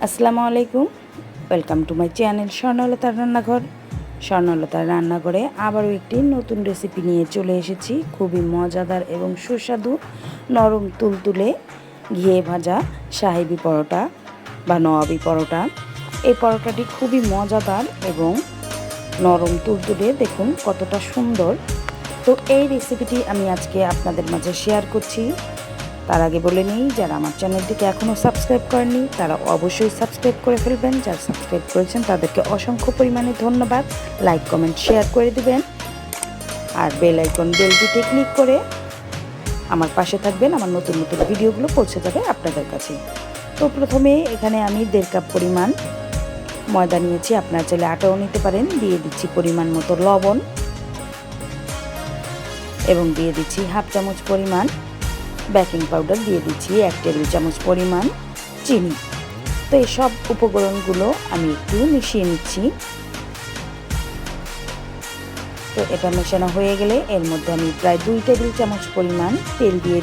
আসসালামু আলাইকুম, welcome to my channel স্বর্ণলতার রান্নাঘর। স্বর্ণলতার রান্নাঘরে আবারও একটি নতুন রেসিপি নিয়ে চলে এসেছি। খুবই মজাদার এবং সুস্বাদু নরম তুলতুলে ঘিয়ে ভাজা শাহি পরোটা বা নওয়াবি পরোটা। এই পরোটাটি খুবই মজাদার এবং নরম তুলতুলে, দেখুন কতটা সুন্দর। তো এই রেসিপিটি আমি আজকে আপনাদের মাঝে শেয়ার করছি। তার আগে বলে নিই, যারা আমার চ্যানেলটিকে এখনও সাবস্ক্রাইব করেননি তারা অবশ্যই সাবস্ক্রাইব করে ফেলবেন। যারা সাবস্ক্রাইব করেছেন তাদেরকে অসংখ্য পরিমাণে ধন্যবাদ। লাইক কমেন্ট শেয়ার করে দিবেন আর বেলটিতে ক্লিক করে আমার পাশে থাকবেন। আমার নতুন নতুন ভিডিওগুলো পৌঁছে যাবে আপনাদের কাছে। তো প্রথমে এখানে আমি 1.5 কাপ পরিমাণ ময়দা নিয়েছি, আপনারা চাইলে আটাও নিতে পারেন। দিয়ে দিচ্ছি পরিমাণ মতো লবণ এবং দিয়ে দিচ্ছি হাফ চামচ পরিমাণ বেকিং পাউডার, দিয়ে দিচ্ছি 1 টেবিল চামচ পরিমাণ চিনি। তো এই সব উপকরণগুলো আমি একটু মিশিয়ে নিচ্ছি। তো এটা মেশানো হয়ে গেলে এর মধ্যে আমি প্রায় 2 টেবিল চামচ পরিমাণ তেল দিয়ে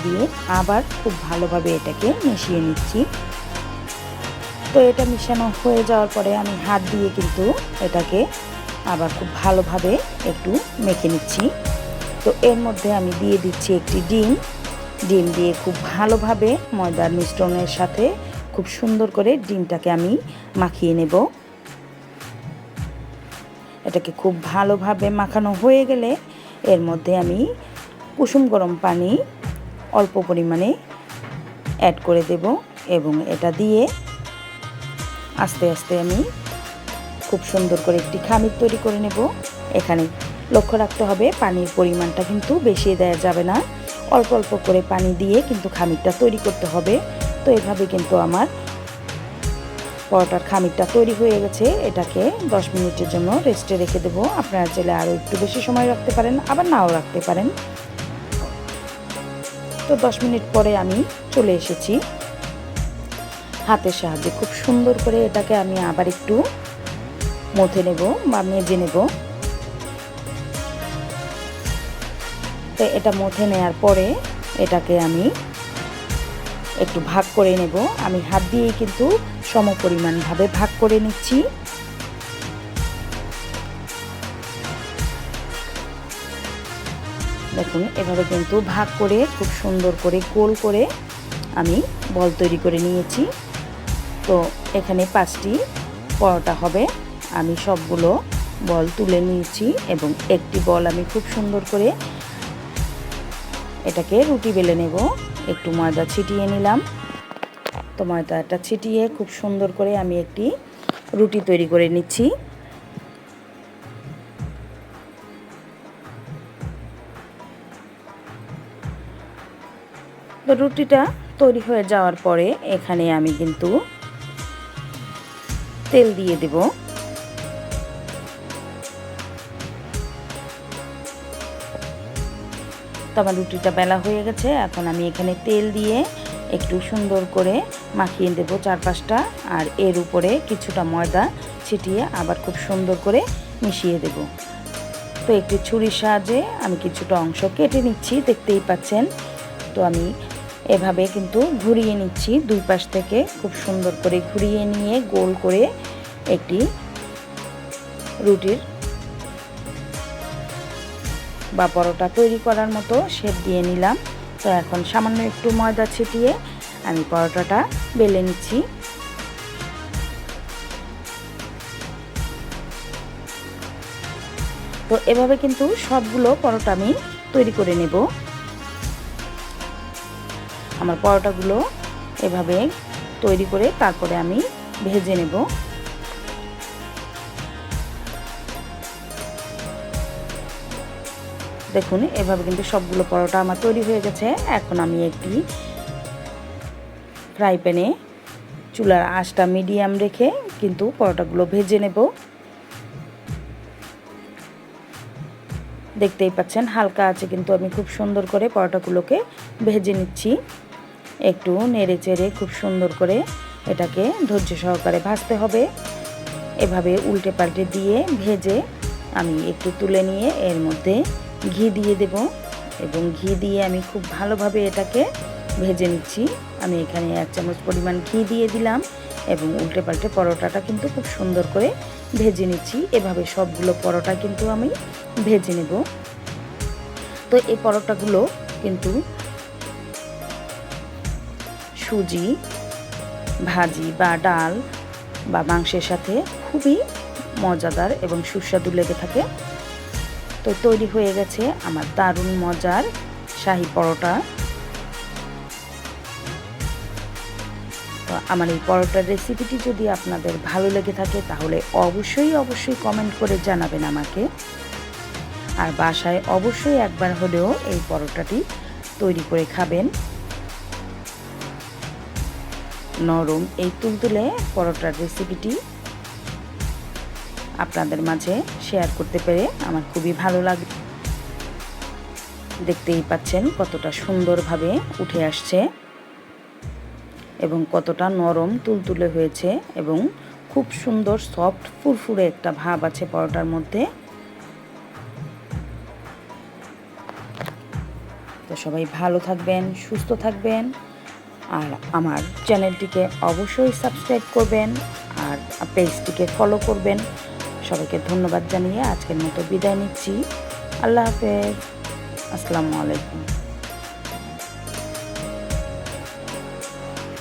আবার খুব ভালোভাবে এটাকে মিশিয়ে নিচ্ছি। তো এটা মিশানো হয়ে যাওয়ার পরে আমি হাত দিয়ে কিন্তু এটাকে আবার খুব ভালোভাবে একটু মেখে নিচ্ছি। তো এর মধ্যে আমি দিয়ে দিচ্ছি একটি ডিম দিয়ে খুব ভালোভাবে ময়দার মিশ্রণের সাথে খুব সুন্দর করে ডিমটাকে আমি মাখিয়ে নেব। এটাকে খুব ভালোভাবে মাখানো হয়ে গেলে এর মধ্যে আমি কুসুম গরম পানি অল্প পরিমাণে অ্যাড করে দেব এবং এটা দিয়ে আস্তে আস্তে আমি খুব সুন্দর করে একটি খামির তৈরি করে নেব। এখানে লক্ষ্য রাখতে হবে পানির পরিমাণটা কিন্তু বেশি দেওয়া যাবে না, অল্প অল্প করে পানি দিয়ে কিন্তু খামিরটা তৈরি করতে হবে। তো এভাবে কিন্তু আমার পরোটার খামিরটা তৈরি হয়ে গেছে। এটাকে 10 মিনিটের জন্য রেস্টে রেখে দেবো। আপনারা চাইলে আরও একটু বেশি সময় রাখতে পারেন, আবার নাও রাখতে পারেন। তো 10 মিনিট পরে আমি চলে এসেছি। হাতের সাহায্যে খুব সুন্দর করে এটাকে আমি আবার একটু মথে নেব বা মেজে নেব। তো এটা মথে নেওয়ার পরে এটাকে আমি একটু ভাগ করে নেব। আমি হাত দিয়েই কিন্তু সমপরিমাণভাবে ভাগ করে নিচ্ছি। দেখুন এভাবে কিন্তু ভাগ করে খুব সুন্দর করে গোল করে আমি বল তৈরি করে নিয়েছি। তো এখানে 5টি পরোটা হবে। আমি সবগুলো বল তুলে নিয়েছি এবং একটি বল আমি খুব সুন্দর করে এটাকে রুটি বেলে নেব। একটু ময়দা ছিটিয়ে নিলাম। তো ময়দাটা ছিটিয়ে খুব সুন্দর করে আমি একটি রুটি তৈরি করে নিচ্ছি। তো রুটিটা তৈরি হয়ে যাওয়ার পরে এখানে আমি কিন্তু তেল দিয়ে দেব। তো আমার রুটিটা বেলা হয়ে গেছে। এখন আমি এখানে তেল দিয়ে একটু সুন্দর করে মাখিয়ে দেব চারপাশটা, আর এর উপরে কিছুটা ময়দা ছিটিয়ে আবার খুব সুন্দর করে মিশিয়ে দেব। তো একটি ছুরির সাহায্যে আমি কিছুটা অংশ কেটে নিচ্ছি, দেখতেই পাচ্ছেন। তো আমি এভাবে কিন্তু ঘুরিয়ে নিচ্ছি, দুই পাশ থেকে খুব সুন্দর করে ঘুরিয়ে নিয়ে গোল করে একটি রুটির বা পরোটা তৈরি করার মতো শেপ দিয়ে নিলাম। তো এখন সামান্য একটু ময়দা ছিটিয়ে আমি পরোটাটা বেলে নিচ্ছি। তো এভাবে কিন্তু সবগুলো পরোটা আমি তৈরি করে নেব। আমার পরোটাগুলো এভাবে তৈরি করে তারপরে আমি ভেজে নেব। দেখুন এভাবে কিন্তু সবগুলো পরোটা আমার তৈরি হয়ে গেছে। এখন আমি একটি ফ্রাই প্যানে চুলার আঁচটা মিডিয়াম রেখে কিন্তু পরোটাগুলো ভেজে নেব। দেখতেই পাচ্ছেন হালকা আছে কিন্তু আমি খুব সুন্দর করে পরোটাগুলোকে ভেজে নিচ্ছি। একটু নেড়ে চেড়ে খুব সুন্দর করে এটাকে ধৈর্য সহকারে ভাজতে হবে। এভাবে উল্টে পাল্টে দিয়ে ভেজে আমি একটু তুলে নিয়ে এর মধ্যে ঘি দিয়ে দেব এবং ঘি দিয়ে আমি খুব ভালোভাবে এটাকে ভেজে নিচ্ছি। আমি এখানে 1 চামচ পরিমাণ ঘি দিয়ে দিলাম এবং উল্টে পাল্টে পরোটাটা কিন্তু খুব সুন্দর করে ভেজে নিচ্ছি। এভাবে সবগুলো পরোটা কিন্তু আমি ভেজে নেব। তো এই পরোটাগুলো কিন্তু সুজি ভাজি বা ডাল বা মাংসের সাথে খুবই মজাদার এবং সুস্বাদু লেগে থাকে। তো তৈরি হয়ে গেছে আমার দারুণ মজার শাহি পরোটা। তো আমার এই পরোটার রেসিপিটি যদি আপনাদের ভালো লেগে থাকে তাহলে অবশ্যই কমেন্ট করে জানাবেন আমাকে। আর বাসায় অবশ্যই একবার হলেও এই পরোটাটি তৈরি করে খাবেন। নরম এই তুলতুলে পরোটার রেসিপিটি আপনাদের মাঝে শেয়ার করতে পেরে আমার খুবই ভালো লাগে। দেখতেই পাচ্ছেন কতটা সুন্দরভাবে উঠে আসছে এবং কতটা নরম তুলতুলে হয়েছে এবং খুব সুন্দর সফট ফুরফুরে একটা ভাব আছে পরোটার মধ্যে। তো সবাই ভালো থাকবেন, সুস্থ থাকবেন, আর আমার চ্যানেলটিকে অবশ্যই সাবস্ক্রাইব করবেন আর পেজটিকে ফলো করবেন। সবাইকে ধন্যবাদ জানিয়ে আজকের মতো বিদায় নিচ্ছি। আল্লাহ হাফেজ, আসসালামু আলাইকুম।